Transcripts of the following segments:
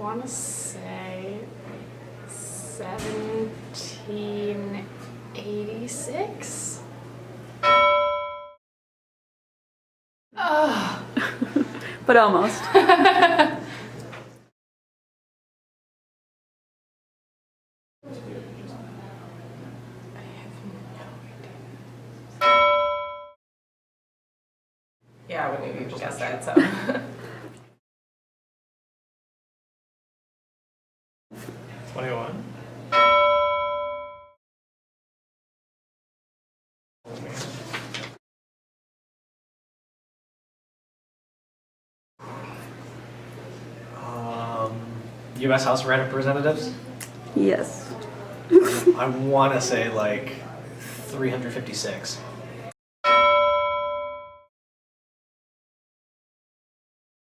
want to say 1786. But almost. Yeah, I wouldn't even guess that, so. $21. U.S. House of Representatives? Yes. I want to say like 356.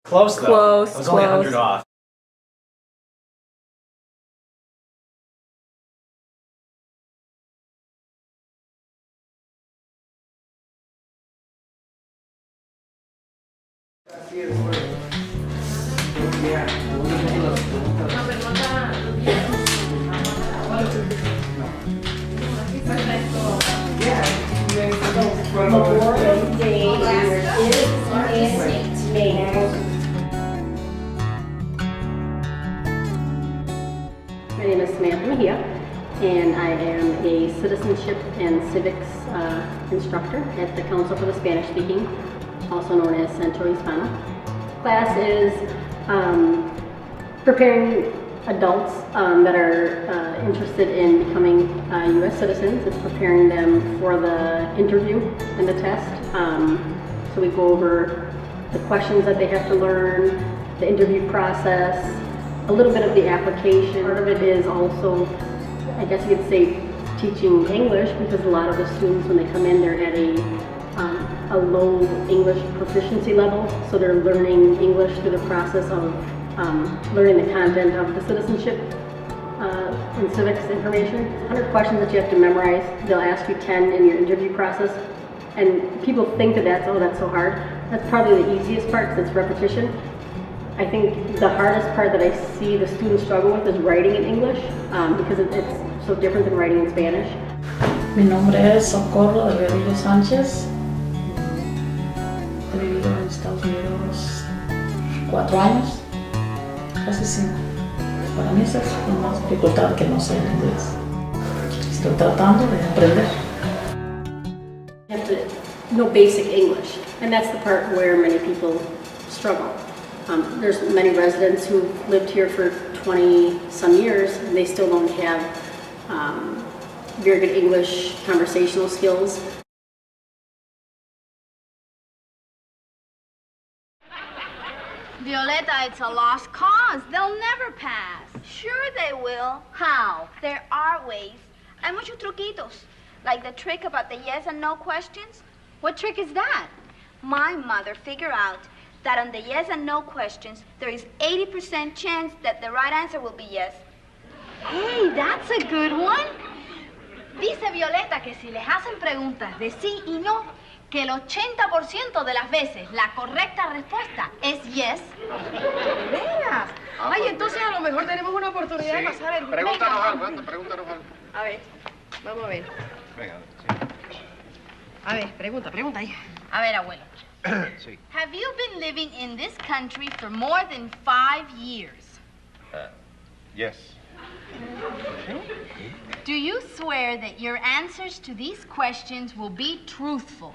Close though. Close, I was only 100 close. off. Memorial Day is in May. My name is Samantha Mejia, and I am a citizenship and civics instructor at the Council for the Spanish Speaking, also known as Centro Hispano. Class is preparing adults that are interested in becoming U.S. citizens. It's preparing them for the interview and the test. So we go over the questions that they have to learn, the interview process, a little bit of the application. Part of it is also, I guess you could say, teaching English, because a lot of the students, when they come in, they're at a low English proficiency level. So they're learning English through the process of learning the content of the citizenship and civics information. 100 questions that you have to memorize. They'll ask you 10 in your interview process. And people think that that's so hard. That's probably the easiest part, because it's repetition. I think the hardest part that I see the students struggle with is writing in English, because it's so different than writing in Spanish. Mi nombre es Socorro de Berrillo Sánchez. He vivido en Estados Unidos 4 años, casi 5. Para mí esa es la más dificultad, que no sé el inglés. Estoy tratando de aprender. You have to know basic English, and that's the part where many people struggle. There's many residents who've lived here for 20-some years, and they still don't have very good English conversational skills. Violeta, it's a lost cause. They'll never pass. Sure they will. How? There are ways. Hay muchos truquitos. Like the trick about the yes and no questions. What trick is that? My mother figured out that on the yes and no questions, there is 80% chance that the right answer will be yes. Hey, that's a good one. Dice Violeta que si les hacen preguntas de sí y no, que el 80% de las veces la correcta respuesta es yes. ¿De veras? Ay, entonces a lo mejor tenemos una oportunidad de pasar el... Pregúntanos algo, pregúntanos algo. A ver, vamos a ver. Venga, A ver, pregunta ahí. A ver, abuelo. sí. Have you been living in this country for more than 5 years? Yes. Do you swear that your answers to these questions will be truthful?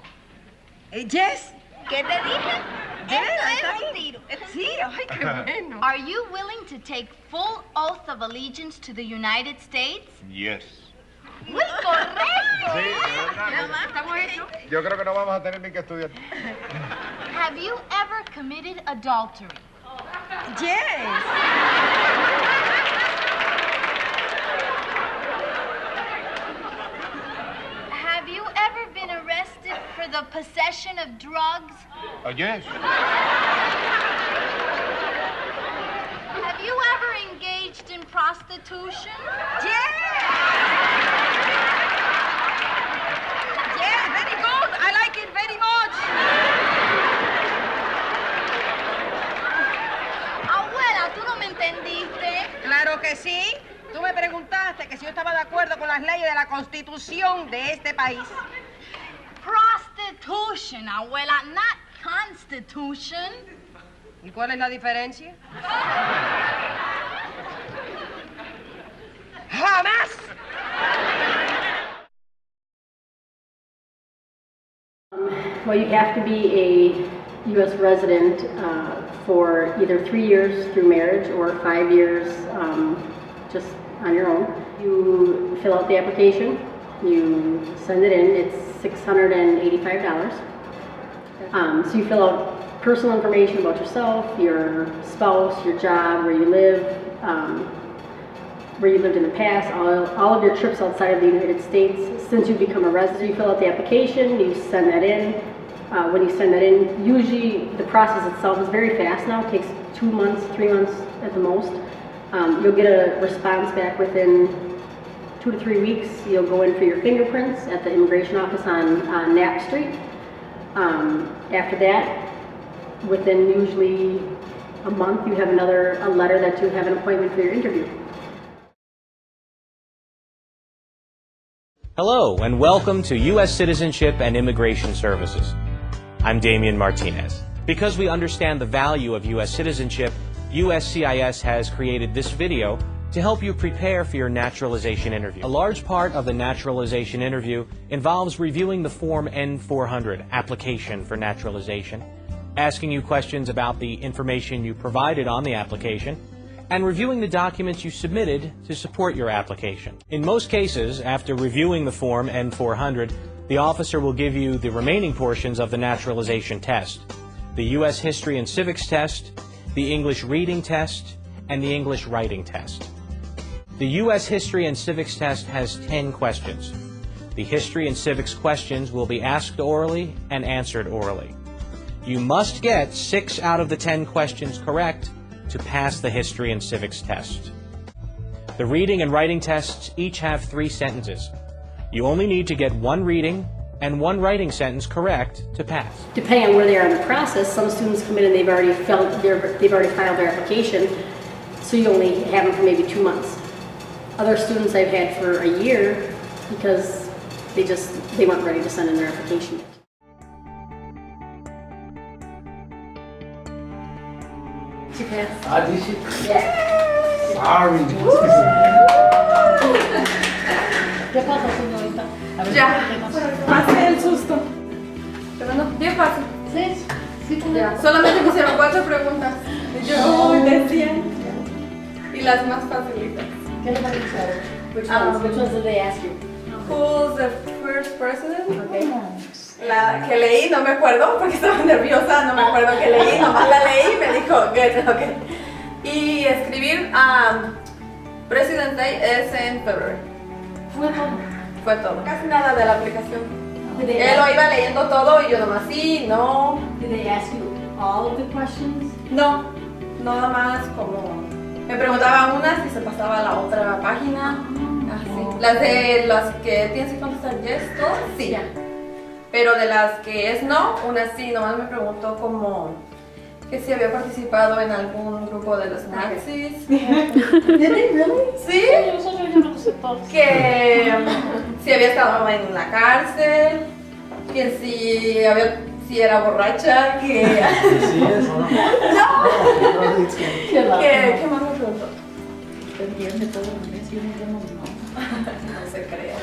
Yes. ¿Qué te dije? Esto es un tiro. Sí, ay, qué bueno. Are you willing to take full oath of allegiance to the United States? Yes. Muy correcto. Sí, de verdad. Nada más, estamos hechos. Yo creo que no vamos a tener ni que estudiar. Have you ever committed adultery? Yes. Have you ever been arrested for the possession of drugs? Yes. Have you ever engaged in prostitution? Yes. Yes, very good. I like it very much. Abuela, tú no me entendiste. Constitución de este país. Prostitution, abuela, not constitution. ¿Y cuál es la diferencia? ¡Jamás! Well, you have to be a U.S. resident for either 3 years through marriage or 5 years just on your own. You fill out the application, you send it in, it's $685. So you fill out personal information about yourself, your spouse, your job, where you live, where you lived in the past, all of your trips outside of the United States since you become a resident. You fill out the application, you send that in. When you send that in, usually the process itself is very fast now. It takes 2 months, 3 months at the most. You'll get a response back within 2 to 3 weeks. You'll go in for your fingerprints at the immigration office on Knapp Street. After that, within usually a month, you have a letter that you have an appointment for your interview. Hello, and welcome to U.S. Citizenship and Immigration Services. I'm Damian Martinez. Because we understand the value of U.S. citizenship, USCIS has created this video to help you prepare for your naturalization interview. A large part of the naturalization interview involves reviewing the Form N-400, Application for Naturalization, asking you questions about the information you provided on the application, and reviewing the documents you submitted to support your application. In most cases, after reviewing the Form N-400, the officer will give you the remaining portions of the naturalization test: the U.S. History and Civics test, the English Reading test, and the English Writing test. The U.S. History and Civics test has 10 questions. The History and Civics questions will be asked orally and answered orally. You must get 6 out of the 10 questions correct to pass the History and Civics test. The Reading and Writing tests each have 3 sentences. You only need to get 1 reading and 1 writing sentence correct to pass. Depending on where they are in the process, some students come in and they've already filed their application, so you only have them for maybe 2 months. Other students I've had for a year because they weren't ready to send in their application yet. Did you pass? Did she? Yeah. Sorry. ¿Qué pasa, señorita? A ver, Ya, pasé el susto. Pero no, bien fácil. Sí, Ya, solamente pusieron 4 preguntas. Y yo de 100. Y las más facilitas. ¿Qué le parece? Which ones did they ask you? Who's the first president? Okay. La que leí, no me acuerdo porque estaba nerviosa, no me acuerdo que leí, nomás la leí y me dijo, okay. Y escribir President Day es en febrero. Fue todo. Casi nada de la aplicación. Él lo iba leyendo todo y yo nomás sí, no. Did they ask you all of the questions? No, nada más como me preguntaba unas y se pasaba a la otra página. Así. Las que tienes que contestar yes, todas, sí. Yeah. Pero de las que es no, unas sí, nomás me preguntó como que si había participado en algún grupo de los nazis. ¿Did they really? Sí. Yo no sé todo. Que si había estado en la cárcel, que si era borracha, que... Sí, eso no. ¿Qué más me preguntó? ¿Te entiende todo el mes? Yo no. No se crea.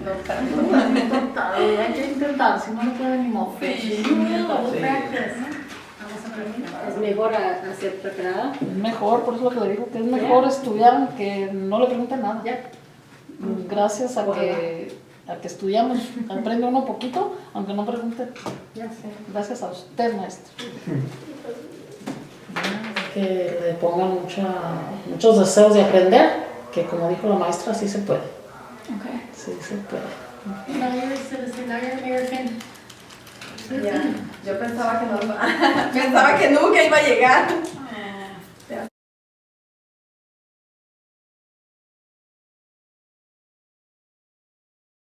No tanto. Hay que intentar, si no puede ni modo. Sí. ¿Es mejor hacer preparada? Es mejor, por eso lo que le digo, que es mejor estudiar que no le pregunten nada. Ya. Gracias a que estudiamos, aprende uno poquito, aunque no pregunte. Ya sé. Gracias a usted, maestro. Que le pongan muchos deseos de aprender, que como dijo la maestra, sí se puede. Okay. Sí se puede. Now you're a citizen, now you're American. Ya, yo pensaba que no, pensaba que nunca iba a llegar.